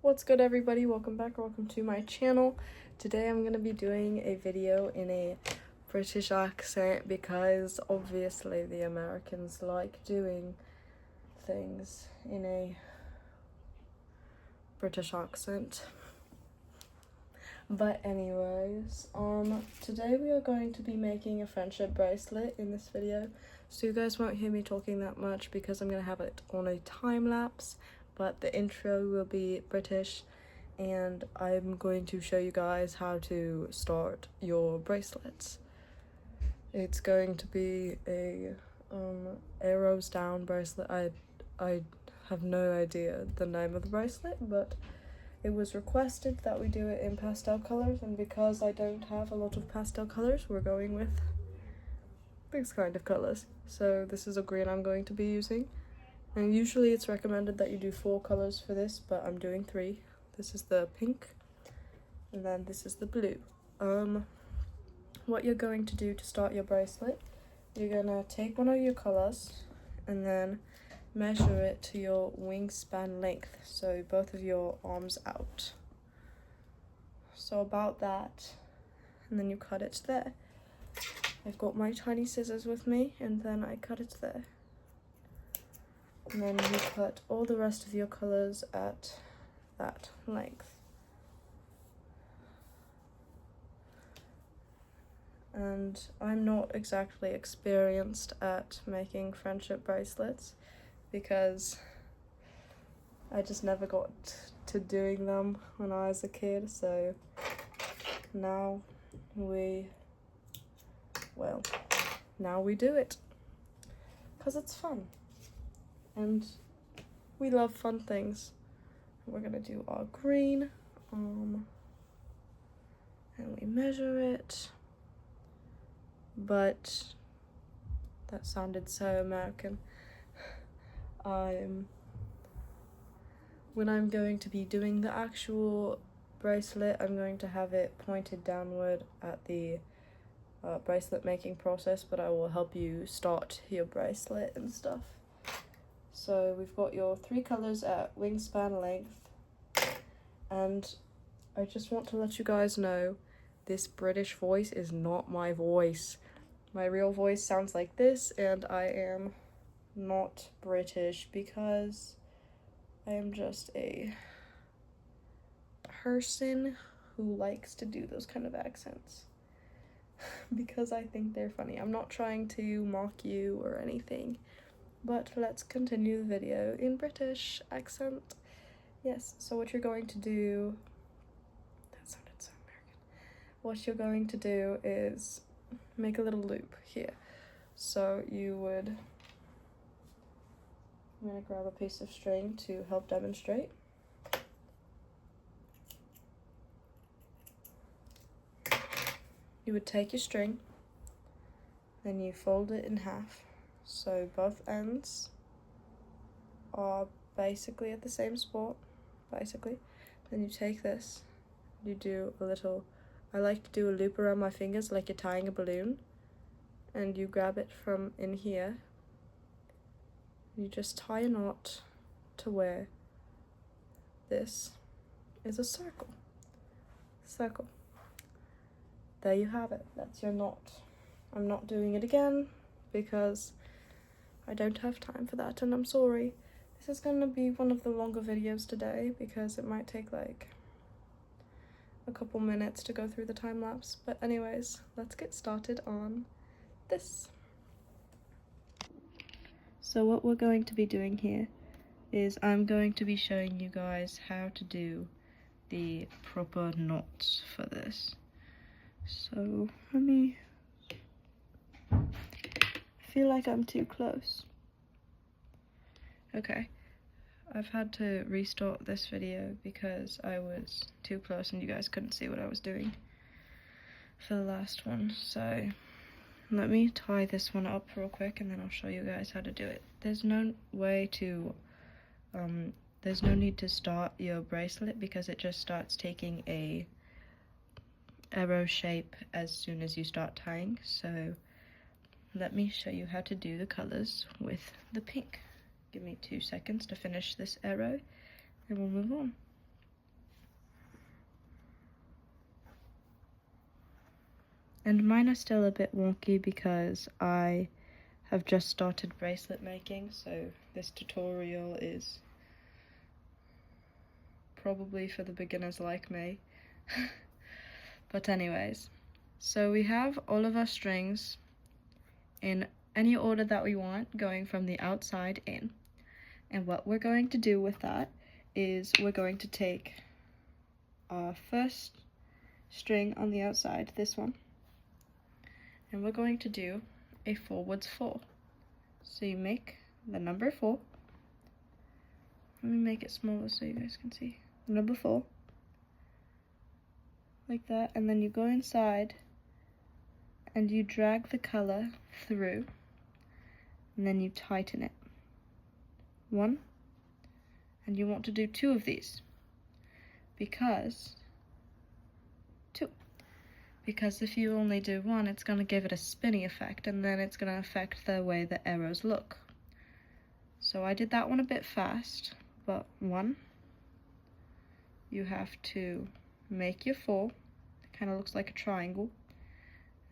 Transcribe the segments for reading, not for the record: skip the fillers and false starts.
What's good, everybody? Welcome back or welcome to my channel. Today I'm going to be doing a video in a British accent because obviously the Americans like doing things in a British accent. But anyways, today we are going to be making a friendship bracelet in this video. So you guys won't hear me talking that much because I'm going to have it on a time lapse, but the intro will be British and I'm going to show you guys how to start your bracelets. It's going to be a arrows down bracelet. I have no idea the name of the bracelet, but it was requested that we do it in pastel colors, and because I don't have a lot of pastel colors, we're going with these kind of colors. So this is a green I'm going to be using, and usually it's recommended that you do 4 colors for this, but I'm doing 3. This is the pink, and then this is the blue. What you're going to do to start your bracelet, you're gonna take one of your colors and then measure it to your wingspan length, so both of your arms out. So about that, and then you cut it there. I've got my tiny scissors with me, and then I cut it there. And then you cut all the rest of your colors at that length. And I'm not exactly experienced at making friendship bracelets because I just never got to doing them when I was a kid, so now we do it because it's fun and we love fun things. We're gonna do our green, and we measure it, but that sounded so American. When I'm going to be doing the actual bracelet, I'm going to have it pointed downward at the bracelet making process, but I will help you start your bracelet and stuff. So we've got your 3 colors at wingspan length, and I just want to let you guys know this British voice is not my voice. My real voice sounds like this, and I am not British because I am just a person who likes to do those kind of accents because I think they're funny. I'm not trying to mock you or anything, but let's continue the video in British accent. Yes, so what you're going to do, that sounded so American. What you're going to do is make a little loop here. So I'm gonna grab a piece of string to help demonstrate. You would take your string, then you fold it in half, so both ends are basically at the same spot, basically. Then you take this, you do a little, I like to do a loop around my fingers like you're tying a balloon, and you grab it from in here. You just tie a knot to where this is a circle. There you have it, that's your knot. I'm not doing it again because I don't have time for that, and I'm sorry. This is gonna be one of the longer videos today because it might take like a couple minutes to go through the time lapse. But anyways, let's get started on this. So what we're going to be doing here is I'm going to be showing you guys how to do the proper knots for this. So I feel like I'm too close. Okay, I've had to restart this video because I was too close and you guys couldn't see what I was doing for the last one. So let me tie this one up real quick and then I'll show you guys how to do it. There's no need to start your bracelet because it just starts taking a arrow shape as soon as you start tying. So let me show you how to do the colors with the pink. Give me 2 seconds to finish this arrow and we'll move on. And mine are still a bit wonky because I have just started bracelet making, so this tutorial is probably for the beginners like me. But anyways, so we have all of our strings in any order that we want, going from the outside in. And what we're going to do with that is we're going to take our first string on the outside, this one, and we're going to do a forwards 4. So you make the number 4. Let me make it smaller so you guys can see. Number 4, like that, and then you go inside and you drag the color through, and then you tighten it. 1, and you want to do 2 of these because if you only do 1, it's going to give it a spinny effect, and then it's going to affect the way the arrows look. So I did that one a bit fast, but 1, you have to make your 4, it kind of looks like a triangle,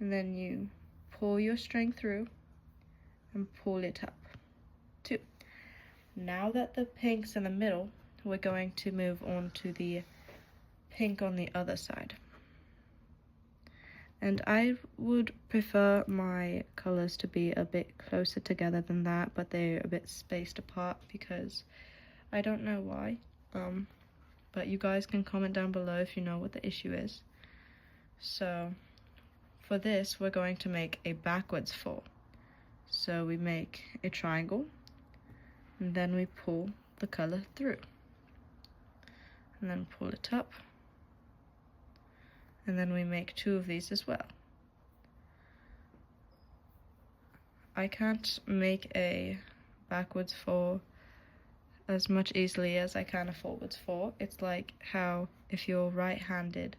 and then you pull your string through and pull it up. 2. Now that the pink's in the middle, we're going to move on to the pink on the other side. And I would prefer my colors to be a bit closer together than that, but they're a bit spaced apart because I don't know why. But you guys can comment down below if you know what the issue is. So for this, we're going to make a backwards 4. So we make a triangle, and then we pull the color through, and then pull it up, and then we make 2 of these as well. I can't make a backwards 4 as much easily as I can a forwards 4. It's like how if you're right-handed,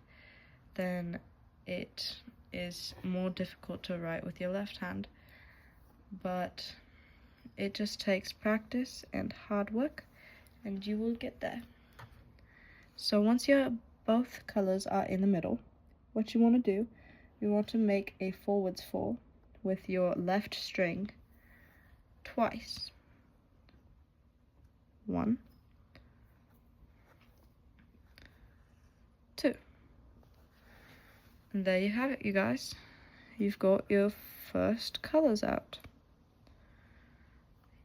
then it is more difficult to write with your left hand, but it just takes practice and hard work, and you will get there. So once your both colors are in the middle, what you want to do, you want to make a forwards 4 with your left string twice. 1, 2. And there you have it, you guys. You've got your first colors out.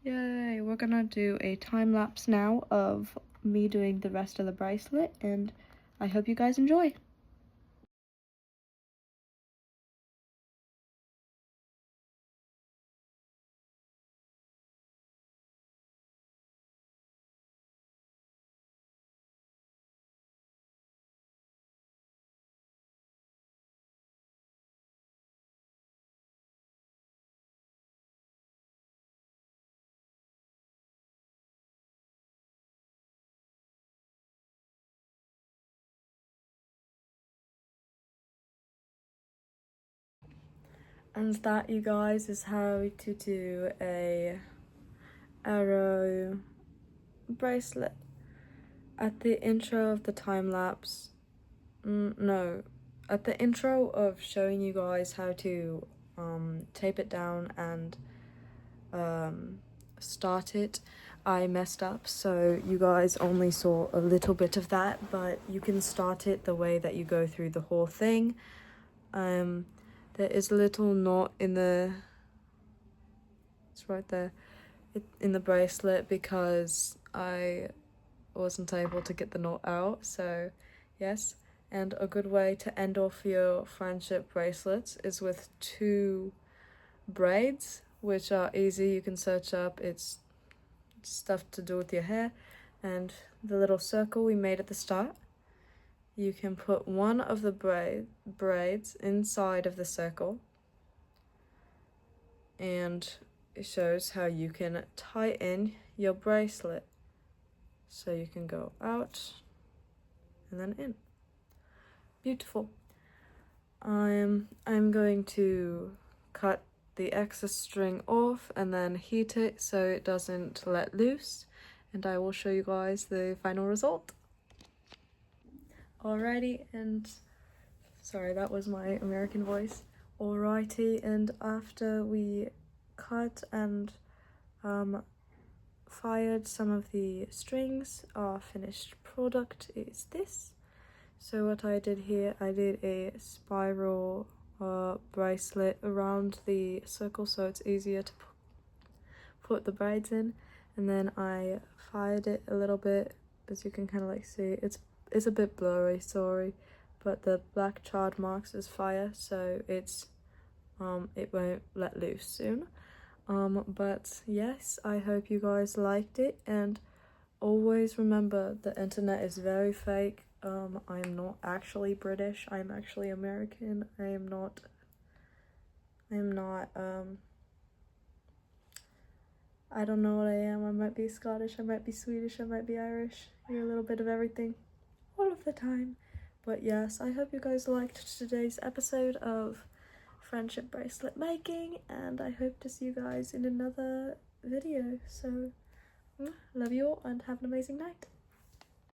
Yay! We're gonna do a time lapse now of me doing the rest of the bracelet, and I hope you guys enjoy. And that, you guys, is how to do a arrow bracelet. At the intro of the time lapse, at the intro of showing you guys how to tape it down and start it, I messed up, so you guys only saw a little bit of that, but you can start it the way that you go through the whole thing. There is a little knot in it's right there, in the bracelet because I wasn't able to get the knot out, so yes. And a good way to end off your friendship bracelets is with 2 braids, which are easy. You can search up, it's stuff to do with your hair. And the little circle we made at the start, you can put one of the braids inside of the circle, and it shows how you can tie in your bracelet. So you can go out and then in. Beautiful. I'm going to cut the excess string off and then heat it so it doesn't let loose, and I will show you guys the final result. Alrighty, and sorry, that was my American voice. Alrighty, and after we cut and fired some of the strings, our finished product is this. So what I did here, I did a spiral bracelet around the circle so it's easier to put the braids in, and then I fired it a little bit. As you can kind of like see, it's a bit blurry, sorry, but the black charred marks is fire, so it's it won't let loose soon. But yes, I hope you guys liked it, and always remember the internet is very fake. I'm not actually British, I'm actually American. I am not I don't know what I am. I might be Scottish, I might be Swedish, I might be Irish. You're a little bit of everything, all of the time. But yes, I hope you guys liked today's episode of friendship bracelet making, and I hope to see you guys in another video. So, love you all and have an amazing night.